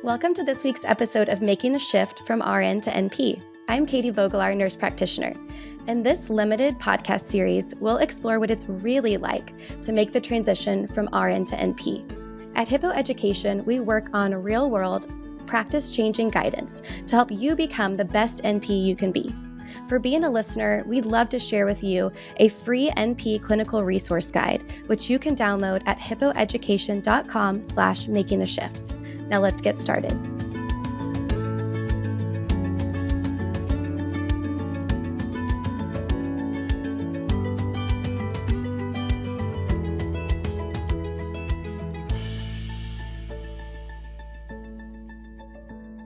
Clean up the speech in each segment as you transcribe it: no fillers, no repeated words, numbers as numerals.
Welcome to this week's episode of Making the Shift from RN to NP. I'm Katie Vogelaar, Nurse Practitioner. In this limited podcast series, we'll explore what it's really like to make the transition from RN to NP. At Hippo Education, we work on real-world, practice-changing guidance to help you become the best NP you can be. For being a listener, we'd love to share with you a free NP clinical resource guide, which you can download at hippoeducation.com/makingtheshift. Now let's get started.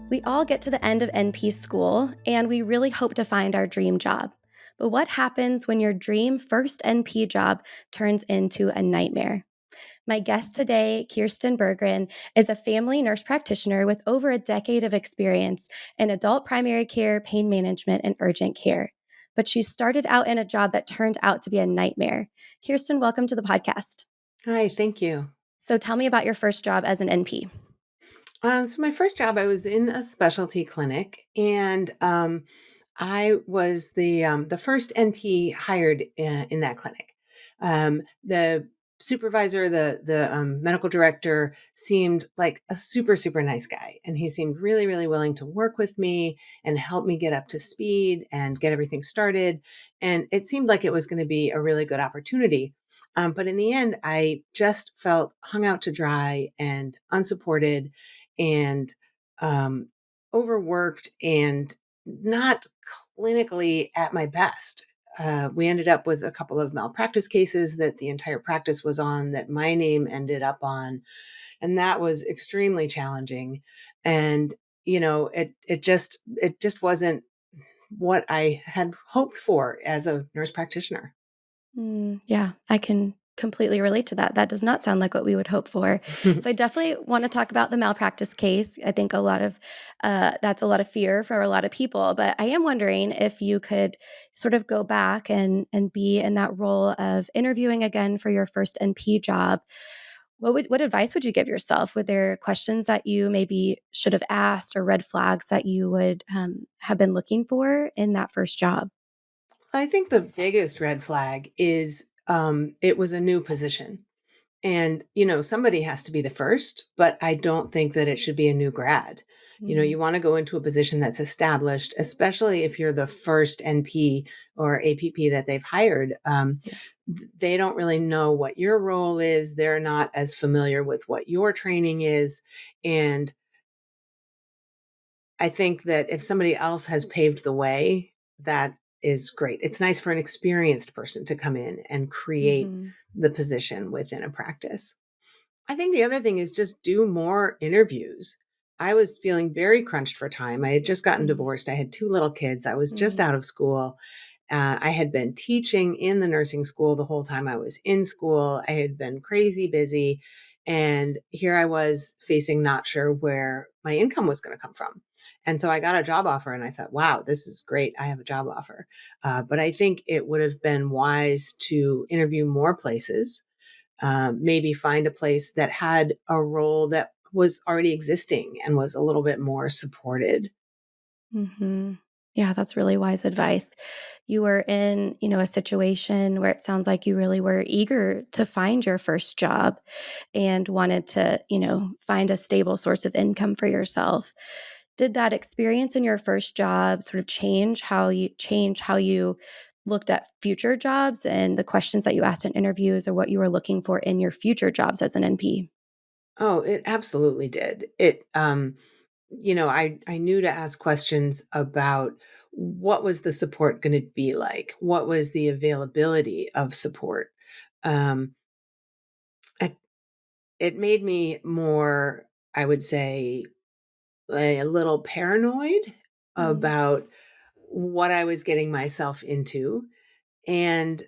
We all get to the end of NP school, and we really hope to find our dream job. But what happens when your dream first NP job turns into a nightmare? My guest today, Kirsten Berggren, is a family nurse practitioner with over a decade of experience in adult primary care, pain management, and urgent care. But she started out in a job that turned out to be a nightmare. Kirsten, welcome to the podcast. Hi, thank you. So tell me about your first job as an NP. So my first job, I was in a specialty clinic, and I was the first NP hired in that clinic. The supervisor, the medical director, seemed like a super nice guy, and he seemed really willing to work with me and help me get up to speed and get everything started. And it seemed like it was going to be a really good opportunity. But in the end, I just felt hung out to dry and unsupported and overworked and not clinically at my best. We ended up with a couple of malpractice cases that the entire practice was on, that my name ended up on. And that was extremely challenging. And, it just wasn't what I had hoped for as a nurse practitioner. Yeah, I can completely relate to that. That does not sound like what we would hope for. So I definitely want to talk about the malpractice case. I think that's a lot of fear for a lot of people. But I am wondering if you could sort of go back and be in that role of interviewing again for your first NP job. What advice would you give yourself? Were there questions that you maybe should have asked or red flags that you would have been looking for in that first job? I think the biggest red flag is it was a new position. And, somebody has to be the first, but I don't think that it should be a new grad. You want to go into a position that's established, especially if you're the first NP or APP that they've hired. They don't really know what your role is. They're not as familiar with what your training is. And I think that if somebody else has paved the way, that is great. It's nice for an experienced person to come in and create Mhm. the position within a practice. I think the other thing is just do more interviews. I was feeling very crunched for time. I had just gotten Mhm. divorced. I had 2 little kids. I was just Mhm. out of school. I had been teaching in the nursing school the whole time I was in school. I had been crazy busy. And here I was facing not sure where my income was going to come from. And so I got a job offer and I thought, wow, this is great. I have a job offer. But I think it would have been wise to interview more places, maybe find a place that had a role that was already existing and was a little bit more supported. Mhm. Yeah, that's really wise advice. You were in, a situation where it sounds like you really were eager to find your first job and wanted to, find a stable source of income for yourself. Did that experience in your first job sort of change how you looked at future jobs and the questions that you asked in interviews or what you were looking for in your future jobs as an NP? Oh, it absolutely did. I knew to ask questions about what was the support going to be like? What was the availability of support? Um, it, it made me more, I would say, a little paranoid Mm, about what I was getting myself into. And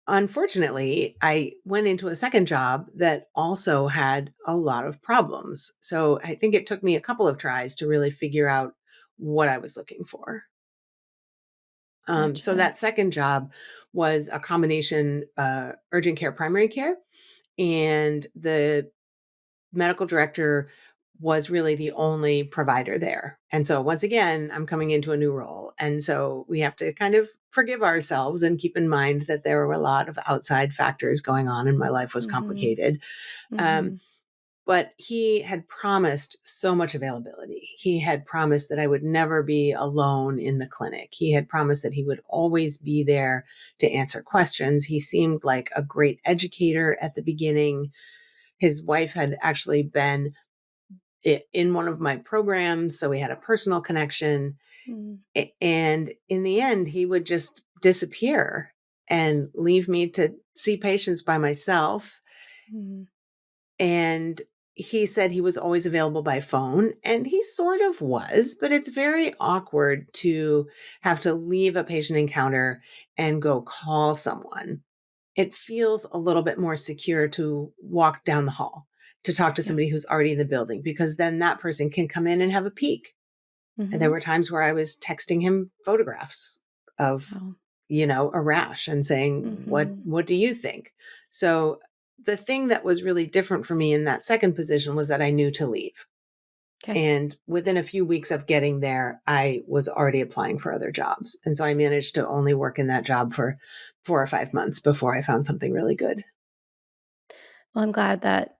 unfortunately, I went into a second job that also had a lot of problems. So I think it took me a couple of tries to really figure out what I was looking for. So gotcha. that second job was a combination urgent care, primary care, and the medical director was really the only provider there. And so once again, I'm coming into a new role. And so we have to kind of forgive ourselves and keep in mind that there were a lot of outside factors going on and my life was Mhm. complicated. Um, Mhm. but he had promised so much availability. He had promised that I would never be alone in the clinic. He had promised that he would always be there to answer questions. He seemed like a great educator at the beginning. His wife had actually been in one of my programs, so we had a personal connection. Mhm. And in the end, he would just disappear and leave me to see patients by myself. Mhm. And he said he was always available by phone, and he sort of was, but it's very awkward to have to leave a patient encounter and go call someone. It feels a little bit more secure to walk down the hall to talk to Yeah. somebody who's already in the building, because then that person can come in and have a peek. And there Mhm. were times where I was texting him photographs of, Wow. a rash and saying, Mhm. what do you think? So the thing that was really different for me in that second position was that I knew to leave. 'Kay. And within a few weeks of getting there, I was already applying for other jobs. And so I managed to only work in that job for 4 or 5 months before I found something really good. Well, I'm glad that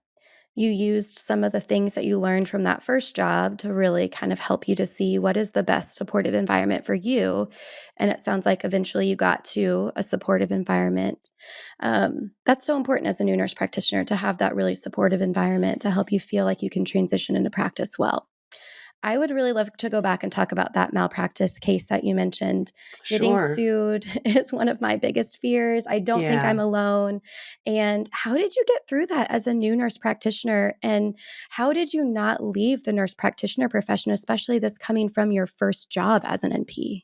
you used some of the things that you learned from that first job to really kind of help you to see what is the best supportive environment for you. And it sounds like eventually you got to a supportive environment. That's so important as a new nurse practitioner to have that really supportive environment to help you feel like you can transition into practice well. I would really love to go back and talk about that malpractice case that you mentioned. Getting Sure. sued is one of my biggest fears. I don't think I'm Yeah. alone. And how did you get through that as a new nurse practitioner? And how did you not leave the nurse practitioner profession, especially this coming from your first job as an NP?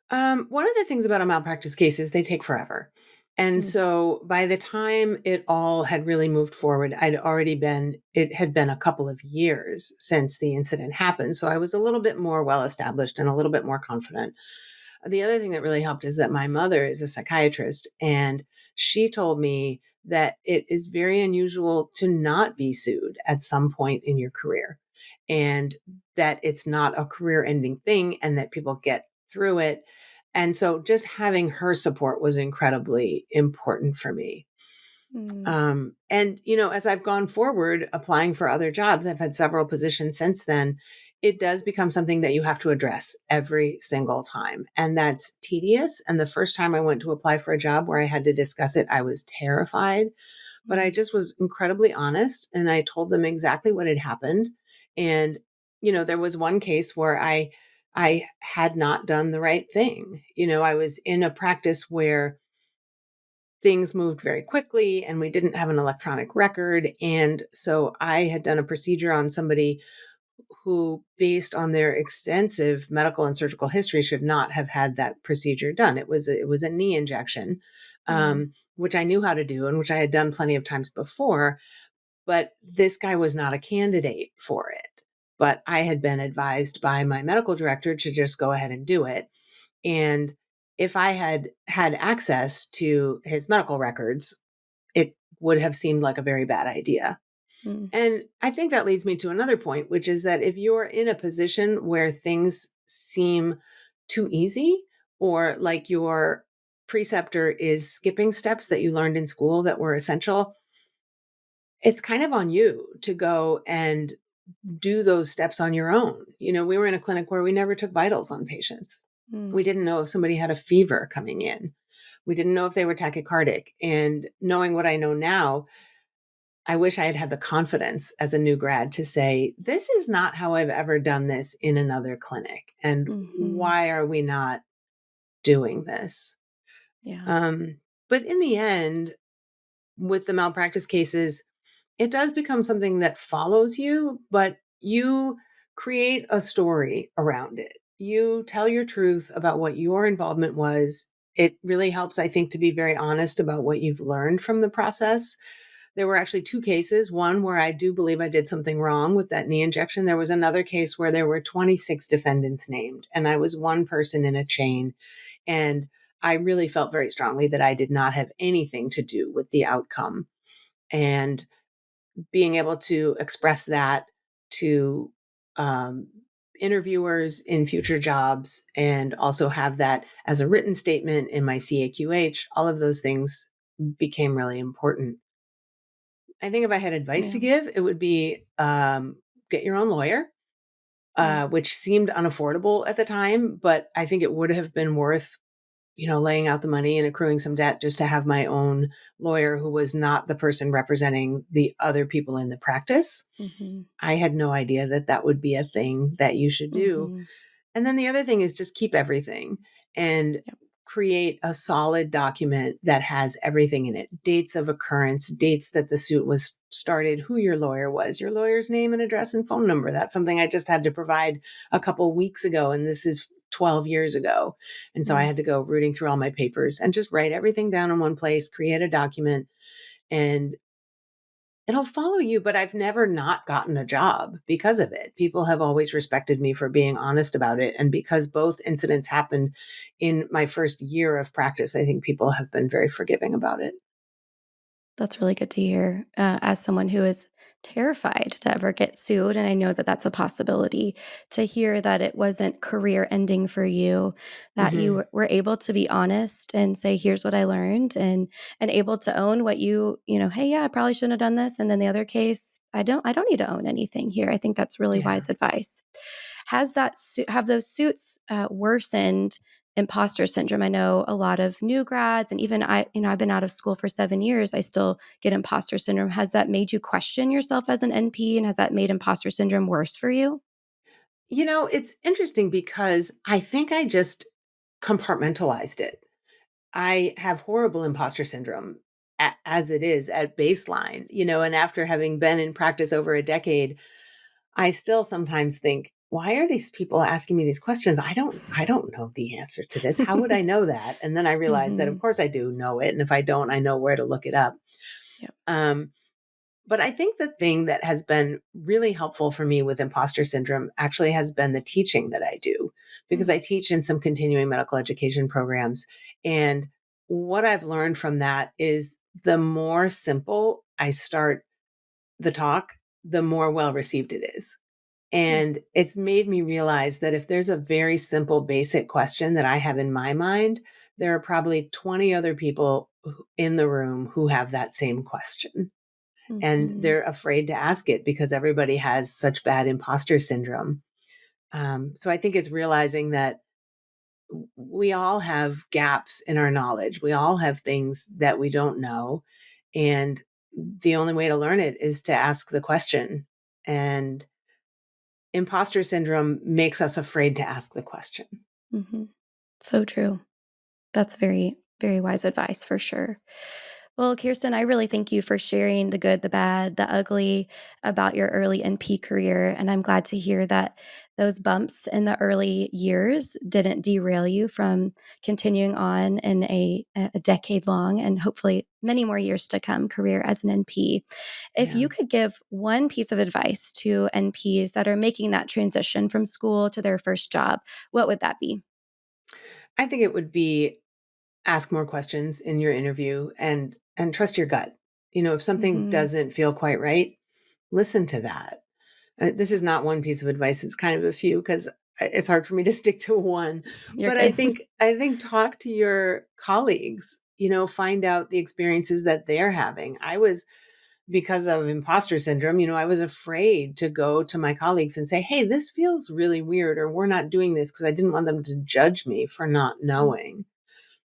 One of the things about a malpractice case is they take forever. And Mm, so by the time it all had really moved forward, it had been a couple of years since the incident happened. So I was a little bit more well established and a little bit more confident. The other thing that really helped is that my mother is a psychiatrist, and she told me that it is very unusual to not be sued at some point in your career, and that it's not a career ending thing, and that people get through it. And so just having her support was incredibly important for me. mm, And, as I've gone forward applying for other jobs, I've had several positions since then. It does become something that you have to address every single time. And that's tedious. And the first time I went to apply for a job where I had to discuss it, I was terrified, but I mm, just was incredibly honest. And I told them exactly what had happened. And, there was one case where I had not done the right thing. I was in a practice where things moved very quickly and we didn't have an electronic record. And so I had done a procedure on somebody who, based on their extensive medical and surgical history, should not have had that procedure done. It was a knee injection, mm, which I knew how to do and which I had done plenty of times before. But this guy was not a candidate for it. But I had been advised by my medical director to just go ahead and do it. And if I had had access to his medical records, it would have seemed like a very bad idea. mm, And I think that leads me to another point, which is that if you're in a position where things seem too easy, or like your preceptor is skipping steps that you learned in school that were essential, it's kind of on you to go and do those steps on your own. We were in a clinic where we never took vitals on patients. We mm, didn't know if somebody had a fever coming in. We didn't know if they were tachycardic. And knowing what I know now, I wish I had had the confidence as a new grad to say, this is not how I've ever done this in another clinic. And mhm. why are we not doing this? Yeah. Um, but in the end, with the malpractice cases, it does become something that follows you, but you create a story around it. You tell your truth about what your involvement was. It really helps, I think, to be very honest about what you've learned from the process. There were actually two cases, one where I do believe I did something wrong with that knee injection. There was another case where there were 26 defendants named, and I was one person in a chain. And I really felt very strongly that I did not have anything to do with the outcome. And being able to express that to um, interviewers in future jobs, and also have that as a written statement in my CAQH. All of those things became really important. I think if I had advice to Yeah. give, it would be get your own lawyer, Mm. which seemed unaffordable at the time, but I think it would have been worth, laying out the money and accruing some debt just to have my own lawyer who was not the person representing the other people in the practice. Mhm. I had no idea that that would be a thing that you should do. Mhm. And then the other thing is just keep everything and Yep. create a solid document that has everything in it: dates of occurrence, dates that the suit was started, who your lawyer was, your lawyer's name and address and phone number. That's something I just had to provide a couple weeks ago, and this is 12 years ago. And so I Mm. had to go rooting through all my papers and just write everything down in one place, create a document, and it'll follow you. But I've never not gotten a job because of it. People have always respected me for being honest about it. And because both incidents happened in my first year of practice, I think people have been very forgiving about it. That's really good to hear, as someone who is terrified to ever get sued, and I know that that's a possibility, to hear that it wasn't career ending for you, that you Hmm. were able to be honest and say, "Here's what I learned," and able to own what "Hey, yeah, I probably shouldn't have done this," and then the other case, "I don't need to own anything here." I think that's really Yeah. wise advice. Have those suits, worsened imposter syndrome? I know a lot of new grads, and even I've been out of school for 7 years, I still get imposter syndrome. Has that made you question yourself as an NP, and has that made imposter syndrome worse for you? It's interesting because I think I just compartmentalized it. I have horrible imposter syndrome as it is at baseline, and after having been in practice over a decade, I still sometimes think, why are these people asking me these questions? I don't know the answer to this. How would I know that? And then I realized that of Mhm. course I do know it. And if I don't, I know where to look it up. Yep. Um, but I think the thing that has been really helpful for me with imposter syndrome actually has been the teaching that I do, because Mm. I teach in some continuing medical education programs. And what I've learned from that is the more simple I start the talk, the more well received it is. Mm. And it's made me realize that if there's a very simple, basic question that I have in my mind, there are probably 20 other people in the room who have that same question. And Mhm. they're afraid to ask it because everybody has such bad imposter syndrome. So I think it's realizing that we all have gaps in our knowledge. We all have things that we don't know. And the only way to learn it is to ask the question. And imposter syndrome makes us afraid to ask the question. Mhm. So true. That's very, very wise advice for sure. Well, Kirsten, I really thank you for sharing the good, the bad, the ugly about your early NP career. And I'm glad to hear that those bumps in the early years didn't derail you from continuing on in a decade long and hopefully many more years to come career as an NP. If Yeah. you could give one piece of advice to NPs that are making that transition from school to their first job, what would that be? I think it would be ask more questions in your interview and trust your gut. If something Hmm. doesn't feel quite right, listen to that. This is not one piece of advice, it's kind of a few because it's hard for me to stick to one. You're But I good. think I think talk to your colleagues, find out the experiences that they're having. I was, because of imposter syndrome, I was afraid to go to my colleagues and say, "Hey, this feels really weird," or "We're not doing this," because I didn't want them to judge me for not knowing.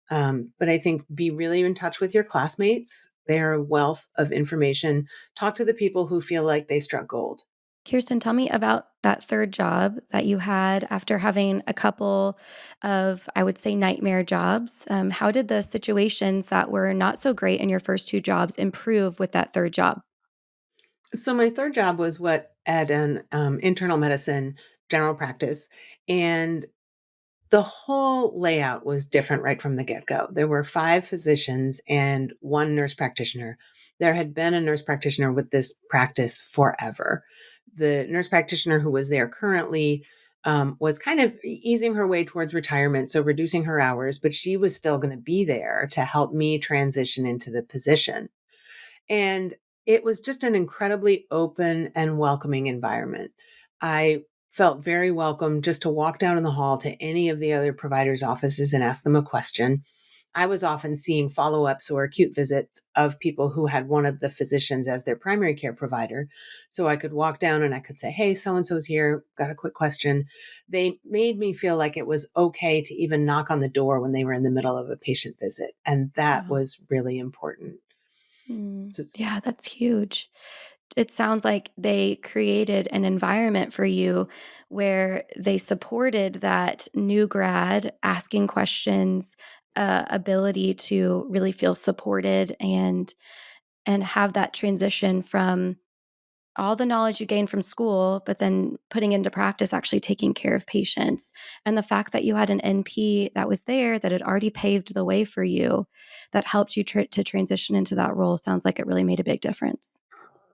But I think be really in touch with your classmates. They're a wealth of information. Talk to the people who feel like they struck gold. Kirsten, tell me about that third job that you had after having a couple of, I would say, nightmare jobs. How did the situations that were not so great in your first two jobs improve with that third job? So my third job was what at an internal medicine general practice, and the whole layout was different right from the get go. There were five physicians and one nurse practitioner. There had been a nurse practitioner with this practice forever. The nurse practitioner who was there currently was kind of easing her way towards retirement, so reducing her hours, but she was still going to be there to help me transition into the position. And it was just an incredibly open and welcoming environment. I felt very welcome just to walk down in the hall to any of the other providers' offices and ask them a question. I was often seeing follow ups or acute visits of people who had one of the physicians as their primary care provider. So I could walk down and I could say, "Hey, so and so's here. Got a quick question." They made me feel like it was okay to even knock on the door when they were in the middle of a patient visit. And that Wow. was really important. So Yeah, that's huge. It sounds like they created an environment for you where they supported that new grad asking questions, ability to really feel supported and have that transition from all the knowledge you gained from school, but then putting into practice, actually taking care of patients. And the fact that you had an NP that was there that had already paved the way for you, that helped you to transition into that role sounds like it really made a big difference.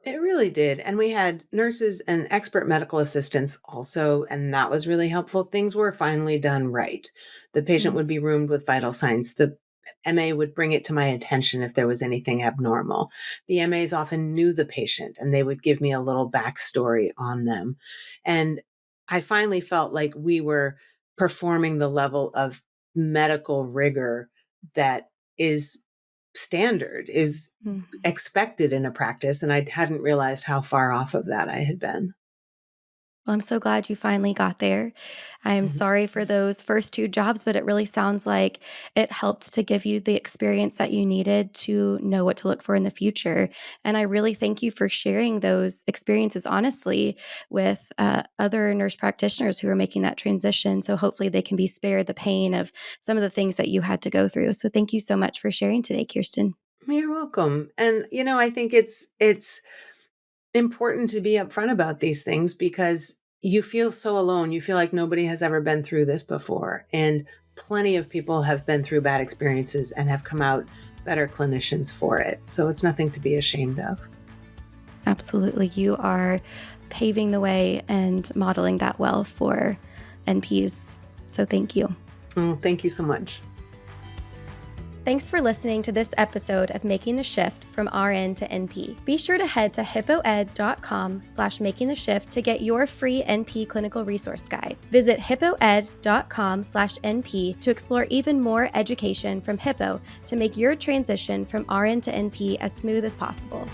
it really did. And we had nurses and expert medical assistants also, and that was really helpful. Things were finally done right. The patient Mm, would be roomed with vital signs. The MA would bring it to my attention if there was anything abnormal. The MAs often knew the patient and they would give me a little backstory on them. And I finally felt like we were performing the level of medical rigor that is standard, is mhm. expected in a practice, and I hadn't realized how far off of that I had been. Well, I'm so glad you finally got there. I am Mhm. sorry for those first 2 jobs, but it really sounds like it helped to give you the experience that you needed to know what to look for in the future, and I really thank you for sharing those experiences honestly with, other nurse practitioners who are making that transition, so hopefully they can be spared the pain of some of the things that you had to go through. So thank you so much for sharing today, Kirsten. You're welcome. And I think it's important to be upfront about these things because you feel so alone. You feel like nobody has ever been through this before. And plenty of people have been through bad experiences and have come out better clinicians for it. So it's nothing to be ashamed of. Absolutely. You are paving the way and modeling that well for NPs. So thank you. Oh, thank you so much. Thanks for listening to this episode of Making the Shift from RN to NP. Be sure to head to hippoed.com/making the shift to get your free NP clinical resource guide. Visit hippoed.com/NP to explore even more education from Hippo to make your transition from RN to NP as smooth as possible.